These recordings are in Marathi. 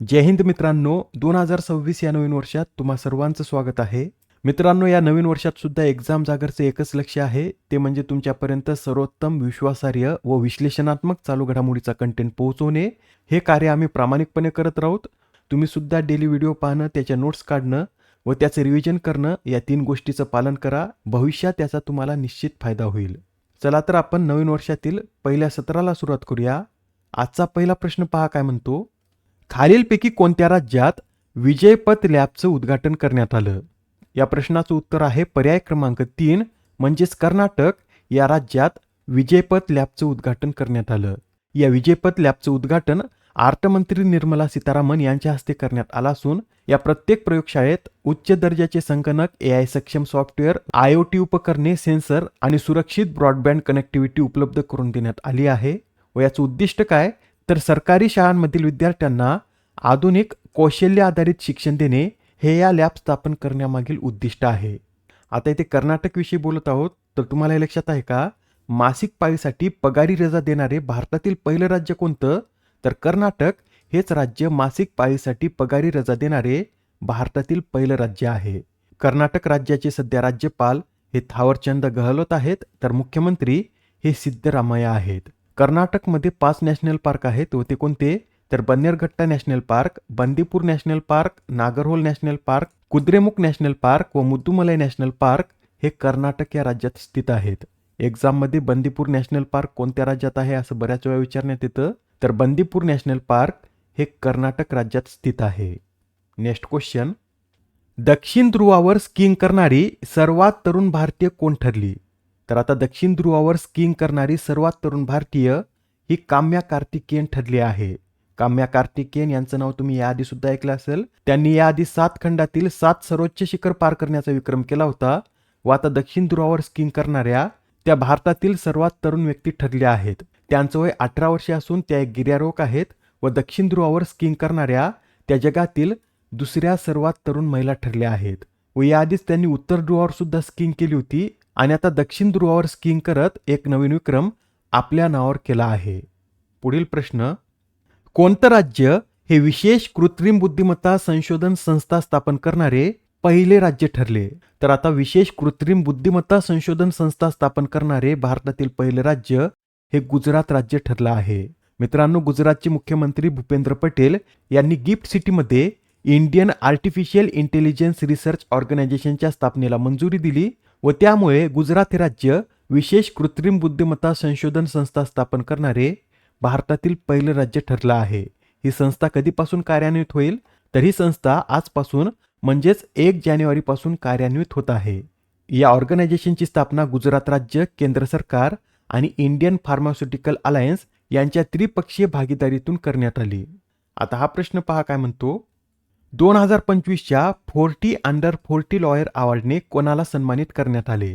जय हिंद मित्रांनो, 2026 या नवीन वर्षात तुम्हा सर्वांचं स्वागत आहे. मित्रांनो, या नवीन वर्षात सुद्धा एक्झाम जागरचं एकच लक्ष्य आहे, ते म्हणजे तुमच्यापर्यंत सर्वोत्तम, विश्वासार्ह व विश्लेषणात्मक चालू घडामोडीचा कंटेंट पोहोचवणे. हे कार्य आम्ही प्रामाणिकपणे करत राहूत. तुम्ही सुद्धा डेली व्हिडिओ पाहणं, त्याच्या नोट्स काढणं व त्याचे रिव्हिजन करणं या 3 गोष्टीचं पालन करा. भविष्यात त्याचा तुम्हाला निश्चित फायदा होईल. चला तर आपण नवीन वर्षातील पहिल्या सत्राला सुरुवात करूया. आजचा पहिला प्रश्न पहा काय म्हणतो. खालीलपैकी कोणत्या राज्यात विजयपथ लॅबचं उद्घाटन करण्यात आलं? या प्रश्नाचं उत्तर आहे पर्याय क्रमांक 3 म्हणजेच कर्नाटक या राज्यात विजयपथ लॅबचं उद्घाटन करण्यात आलं. या विजयपथ लॅबचं उद्घाटन अर्थमंत्री निर्मला सीतारामन यांच्या हस्ते करण्यात आलं असून या प्रत्येक प्रयोगशाळेत उच्च दर्जाचे संगणक, AI सक्षम सॉफ्टवेअर, IoT उपकरणे, सेन्सर आणि सुरक्षित ब्रॉडबँड कनेक्टिव्हिटी उपलब्ध करून देण्यात आली आहे. व याचं उद्दिष्ट काय, तर सरकारी शाळांमधील विद्यार्थ्यांना आधुनिक कौशल्य आधारित शिक्षण देणे हे या लॅब स्थापन करण्यामागील उद्दिष्ट आहे. आता इथे कर्नाटकविषयी बोलत आहोत, तर तुम्हाला हे लक्षात आहे का, मासिक पाळीसाठी पगारी रजा देणारे भारतातील पहिलं राज्य कोणतं? तर कर्नाटक हेच राज्य मासिक पाळीसाठी पगारी रजा देणारे भारतातील पहिलं राज्य आहे. कर्नाटक राज्याचे सध्या राज्यपाल हे थावरचंद गहलोत आहेत, तर मुख्यमंत्री हे सिद्धरामय्या आहेत. कर्नाटकमध्ये 5 नॅशनल पार्क आहेत व ते कोणते, तर Bannerghatta national park, Bandipur national park, Nagarhole national park, Kudremukh national park व मुद्दुमलाई नॅशनल पार्क हे कर्नाटक या राज्यात स्थित आहेत. एक्झाममध्ये बंदीपूर नॅशनल पार्क कोणत्या राज्यात आहे असं बऱ्याच वेळा विचारण्यात येतं, तर बंदीपूर नॅशनल पार्क हे कर्नाटक राज्यात स्थित आहे. Next question. दक्षिण ध्रुवावर स्कीइंग करणारी सर्वात तरुण भारतीय कोण ठरली? तर आता दक्षिण ध्रुवावर स्कीइंग करणारी सर्वात तरुण भारतीय ही काम्या कार्तिकेयन ठरली आहे. काम्या कार्तिकेयन यांचं नाव तुम्ही याआधी सुद्धा ऐकलं असेल. त्यांनी याआधी 7 खंडातील 7 सर्वोच्च शिखर पार करण्याचा विक्रम केला होता व आता दक्षिण ध्रुवावर स्कीइंग करणाऱ्या त्या भारतातील सर्वात तरुण व्यक्ती ठरल्या आहेत. त्यांचं वय 18 वर्षे असून त्या एक गिर्यारोहक आहेत व दक्षिण ध्रुवावर स्कीइंग करणाऱ्या त्या जगातील दुसऱ्या सर्वात तरुण महिला ठरल्या आहेत. व याआधीच त्यांनी उत्तर ध्रुवावर सुद्धा स्कीइंग केली होती आणि आता दक्षिण ध्रुवावर स्कीइंग करत एक नवीन विक्रम आपल्या नावावर केला आहे. पुढील प्रश्न. कोणतं राज्य हे विशेष कृत्रिम बुद्धिमत्ता संशोधन संस्था स्थापन करणारे पहिले राज्य ठरले? तर आता विशेष कृत्रिम बुद्धिमत्ता संशोधन संस्था स्थापन करणारे भारतातील पहिले राज्य हे गुजरात राज्य ठरलं आहे. मित्रांनो, गुजरातचे मुख्यमंत्री भूपेंद्र पटेल यांनी गिफ्ट सिटीमध्ये इंडियन आर्टिफिशियल इंटेलिजन्स रिसर्च ऑर्गनायझेशनच्या स्थापनेला मंजुरी दिली व त्यामुळे गुजरात हे राज्य विशेष कृत्रिम बुद्धिमत्ता संशोधन संस्था स्थापन करणारे भारतातील पहिलं राज्य ठरलं आहे. ही संस्था कधीपासून कार्यान्वित होईल? तर ही संस्था आजपासून म्हणजेच 1 जानेवारीपासून कार्यान्वित होत आहे. या ऑर्गनायझेशनची स्थापना गुजरात राज्य, केंद्र सरकार आणि इंडियन फार्मास्युटिकल अलायन्स यांच्या त्रिपक्षीय भागीदारीतून करण्यात आली. आता हा प्रश्न पहा काय म्हणतो. 2025च्या 40 अंडर 40 लॉयर अवॉर्डने कोणाला सन्मानित करण्यात आले?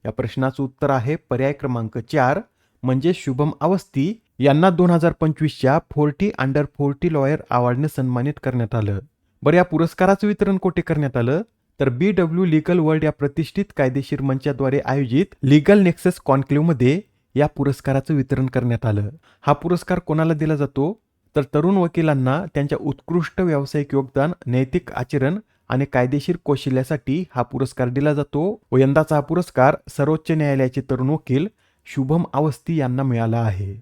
या प्रश्नाचं उत्तर आहे पर्याय क्रमांक 4 म्हणजे शुभम अवस्थी यांना 2025च्या 40 अंडर 40 लॉयर अवॉर्डने सन्मानित करण्यात आलं. बरं, या पुरस्काराचं वितरण कोठे करण्यात आलं? तर BW लीगल वर्ल्ड या प्रतिष्ठित कायदेशीर मंचाद्वारे आयोजित लीगल नेक्सस कॉन्क्लेव्हमध्ये या पुरस्काराचं वितरण करण्यात आलं. हा पुरस्कार कोणाला दिला जातो? तर तरुण वकिलांना त्यांच्या उत्कृष्ट व्यावसायिक योगदान, नैतिक आचरण आणि कायदेशीर कौशल्यासाठी हा पुरस्कार दिला जातो व यंदाचा हा पुरस्कार सर्वोच्च न्यायालयाचे तरुण वकील शुभम अवस्थी यांना मिळाला आहे.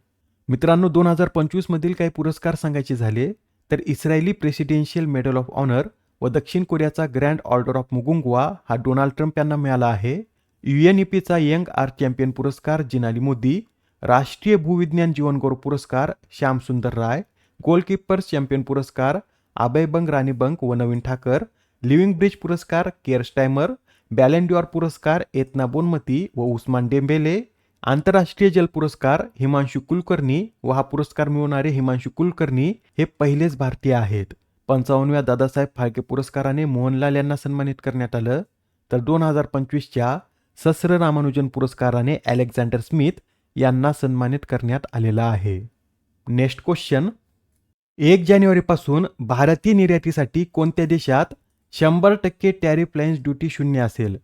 मित्रांनो, 2025 मधील काही पुरस्कार सांगायचे झाले तर Israeli presidential medal of honour व दक्षिण कोरियाचा ग्रँड ऑर्डर ऑफ मुगुंगवा हा डोनाल्ड ट्रम्प यांना मिळाला आहे. UNEPचा यंग आर्ट चॅम्पियन पुरस्कार जिनाली मोदी, राष्ट्रीय भूविज्ञान जीवनगौरव पुरस्कार श्याम सुंदर राय, गोलकीपर्स चॅम्पियन पुरस्कार अभय बंग, राणी बंग व नवीन ठाकर, लिव्हिंग ब्रिज पुरस्कार केअर स्टायमर, बॅलन डॉर पुरस्कार एतना बोनमती व उस्मान डेंबेले, आंतरराष्ट्रीय जल पुरस्कार हिमांशू कुलकर्णी व हा पुरस्कार मिळवणारे हिमांशू कुलकर्णी हे पहिलेच भारतीय आहेत. 55व्या दादासाहेब फाळके पुरस्काराने मोहनलाल यांना सन्मानित करण्यात आलं. तर 2025च्या सहस्र रामानुजन पुरस्काराने अलेक्झांडर स्मिथ यांना सन्मानित करण्यात आलेला आहे. Next question. 1 जानेवारीपासून भारतीय निर्यातीसाठी कोणत्या देशात 100% टॅरिफ लाईन्स ड्युटी शून्य असेल?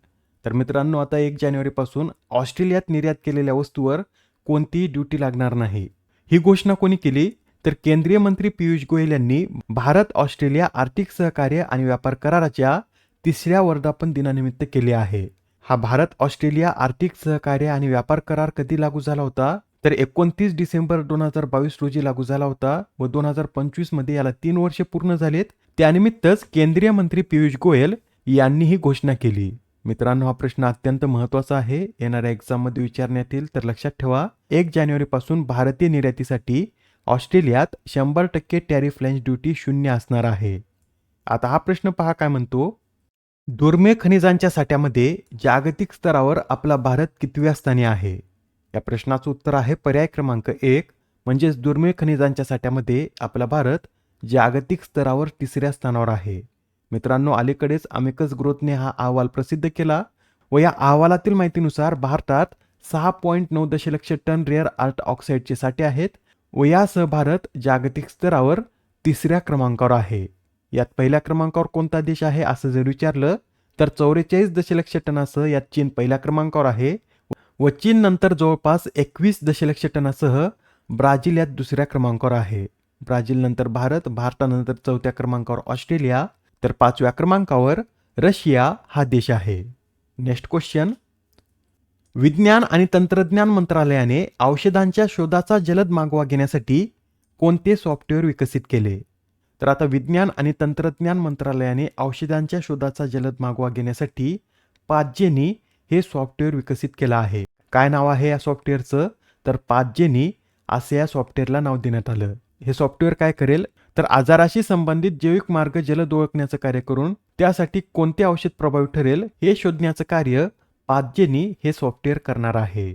तर मित्रांनो, आता 1 जानेवारीपासून ऑस्ट्रेलियात निर्यात केलेल्या वस्तूवर कोणतीही ड्युटी लागणार नाही. ही घोषणा कोणी केली? तर केंद्रीय मंत्री पियुष गोयल यांनी भारत ऑस्ट्रेलिया आर्थिक सहकार्य आणि व्यापार कराराच्या 3ऱ्या वर्धापन दिनानिमित्त केले आहे. हा भारत ऑस्ट्रेलिया आर्थिक सहकार्य आणि व्यापार करार कधी लागू झाला होता? तर 29 डिसेंबर 2022 रोजी लागू झाला होता व 2025 मध्ये याला 3 वर्षे पूर्ण झालेत. त्यानिमित्तच केंद्रीय मंत्री पियुष गोयल यांनी ही घोषणा केली. मित्रांनो, हा प्रश्न अत्यंत महत्त्वाचा आहे. येणाऱ्या एक्झाममध्ये विचारण्यात येईल, तर लक्षात ठेवा. 1 जानेवारीपासून भारतीय निर्यातीसाठी ऑस्ट्रेलियात 100% टॅरिफ लँच ड्युटी 0 असणार आहे. आता हा प्रश्न पहा काय म्हणतो. दुर्मिळ खनिजांच्या साठ्यामध्ये जागतिक स्तरावर आपला भारत कितव्या स्थानी आहे? या प्रश्नाचं उत्तर आहे पर्याय क्रमांक 1, म्हणजेच दुर्मिळ खनिजांच्या साठ्यामध्ये आपला भारत जागतिक स्तरावर 3ऱ्या स्थानावर आहे. मित्रांनो, अलीकडेच अमिकस ग्रोथने हा अहवाल प्रसिद्ध केला व या अहवालातील माहितीनुसार भारतात 6.9 दशलक्ष टन रेअर अर्थ ऑक्साईडचे साठे आहेत व यासह भारत जागतिक स्तरावर 3ऱ्या क्रमांकावर आहे. यात पहिल्या क्रमांकावर कोणता देश आहे असं जर विचारलं तर 44 दशलक्ष टनासह यात चीन पहिल्या क्रमांकावर आहे व चीन नंतर जवळपास 21 दशलक्ष टनासह ब्राझील यात 2ऱ्या क्रमांकावर आहे. ब्राझील नंतर भारत, भारतानंतर 4थ्या क्रमांकावर ऑस्ट्रेलिया, तर 5व्या क्रमांकावर रशिया हा देश आहे. Next question. विज्ञान आणि तंत्रज्ञान मंत्रालयाने औषधांच्या शोधाचा जलद मागोवा घेण्यासाठी कोणते सॉफ्टवेअर विकसित केले? तर आता विज्ञान आणि तंत्रज्ञान मंत्रालयाने औषधांच्या शोधाचा जलद मागोवा घेण्यासाठी 5Geni हे सॉफ्टवेअर विकसित केलं आहे. काय नाव आहे या सॉफ्टवेअरचं? तर 5Geni असे या सॉफ्टवेअरला नाव देण्यात आलं. हे सॉफ्टवेअर काय करेल? तर आजाराशी संबंधित जैविक मार्ग जलद ओळखण्याचं कार्य करून त्यासाठी कोणते औषध प्रभावी ठरेल हे शोधण्याचं कार्य 5Geni हे सॉफ्टवेअर करणार आहे.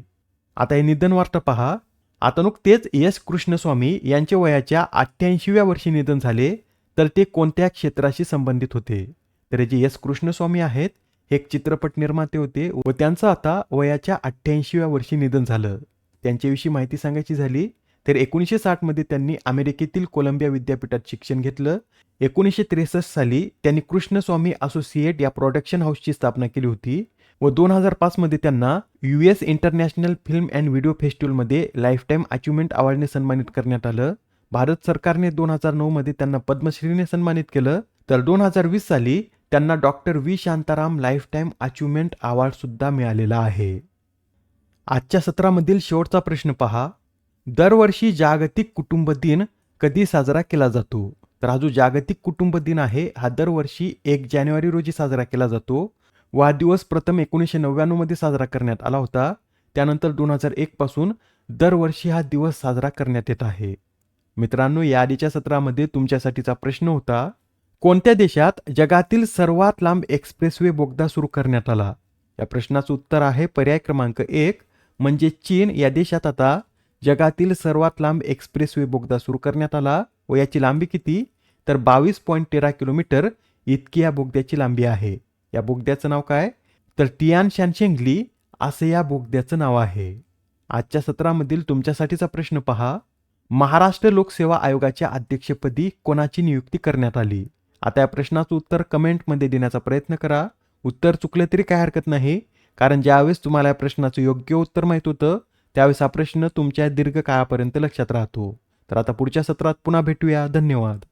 आता हे निधन वार्ता पहा. आता नुकतेच एस कृष्णस्वामी यांचे वयाच्या 88व्या वर्षी निधन झाले. तर ते कोणत्या क्षेत्राशी संबंधित होते? तर हे जे एस कृष्णस्वामी आहेत हे एक चित्रपट निर्माते होते व त्यांचं आता वयाच्या 88व्या वर्षी निधन झालं. त्यांच्याविषयी माहिती सांगायची झाली तर 1960 मध्ये त्यांनी अमेरिकेतील कोलंबिया विद्यापीठात शिक्षण घेतलं. 1963 साली त्यांनी कृष्णस्वामी असोसिएट या प्रोडक्शन हाऊसची स्थापना केली होती व 2005 मध्ये त्यांना US international film and video फेस्टिवलमध्ये लाईफ टाईम अचिव्हमेंट अवॉर्डने सन्मानित करण्यात आलं. भारत सरकारने 2009 मध्ये त्यांना पद्मश्रीने सन्मानित केलं. तर 2020 साली त्यांना doctor V Shantaram life time achievement award सुद्धा मिळालेला आहे. आजच्या सत्रामधील शेवटचा प्रश्न पहा. दरवर्षी जागतिक कुटुंब दिन कधी साजरा केला जातो? तर हा जो जागतिक कुटुंब दिन आहे हा दरवर्षी 1 जानेवारी रोजी साजरा केला जातो व हा दिवस प्रथम 1999 मध्ये साजरा करण्यात आला होता. त्यानंतर 2001 पासून दरवर्षी हा दिवस साजरा करण्यात येत आहे. मित्रांनो, या आधीच्या सत्रामध्ये तुमच्यासाठीचा प्रश्न होता. कोणत्या देशात जगातील सर्वात लांब एक्सप्रेसवे बोगदा सुरू करण्यात आला? या प्रश्नाचं उत्तर आहे पर्याय क्रमांक 1, म्हणजे चीन या देशात आता जगातील सर्वात लांब एक्सप्रेसवे बोगदा सुरू करण्यात आला व याची लांबी किती? तर 22.13 किलोमीटर इतकी या बोगद्याची लांबी आहे. या बोगद्याचं नाव काय? तर टियानशानशेंगली असे या बोगद्याचं नाव आहे. आजच्या सत्रामधील तुमच्यासाठीचा प्रश्न पहा. महाराष्ट्र लोकसेवा आयोगाच्या अध्यक्षपदी कोणाची नियुक्ती करण्यात आली? आता या प्रश्नाचं उत्तर कमेंटमध्ये देण्याचा प्रयत्न करा. उत्तर चुकलं तरी काय हरकत नाही, कारण ज्यावेळेस तुम्हाला या प्रश्नाचं योग्य उत्तर माहीत होतं त्यावेळेस हा प्रश्न तुमच्या दीर्घकाळापर्यंत लक्षात राहतो. तर आता पुढच्या सत्रात पुन्हा भेटूया. धन्यवाद.